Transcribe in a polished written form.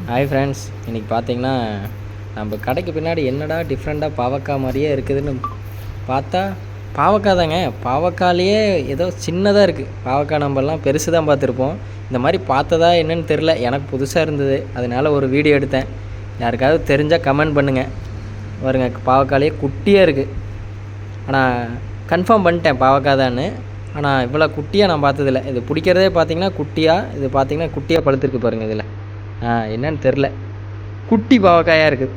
Hi friends, இன்றைக்கி பார்த்தீங்கன்னா நம்ம கடைக்கு பின்னாடி என்னடா டிஃப்ரெண்ட்டாக பாவக்காய் மாதிரியே இருக்குதுன்னு பார்த்தா பாவக்காய் தாங்க. பாவக்காயிலேயே ஏதோ சின்னதாக இருக்குது. பாவக்காய் நம்மலாம் பெருசு தான் பார்த்துருப்போம். இந்த மாதிரி பார்த்ததா என்னன்னு தெரில, எனக்கு புதுசாக இருந்தது. அதனால் ஒரு வீடியோ எடுத்தேன். யாருக்காவது தெரிஞ்சால் கமெண்ட் பண்ணுங்கள். பாருங்க, பாவக்காயிலேயே குட்டியாக இருக்குது. ஆனால் கன்ஃபார்ம் பண்ணிட்டேன் பாவக்காய் தான்னு. ஆனால் இவ்வளோ குட்டியாக நான் பார்த்ததில்ல. இது பிடிக்கிறதே பார்த்தீங்கன்னா குட்டியாக, இது பார்த்தீங்கன்னா குட்டியாக பழுத்துருக்கு பாருங்கள். இதில் என்னன்னு தெரில, குட்டி பாவக்காயாக இருக்குது.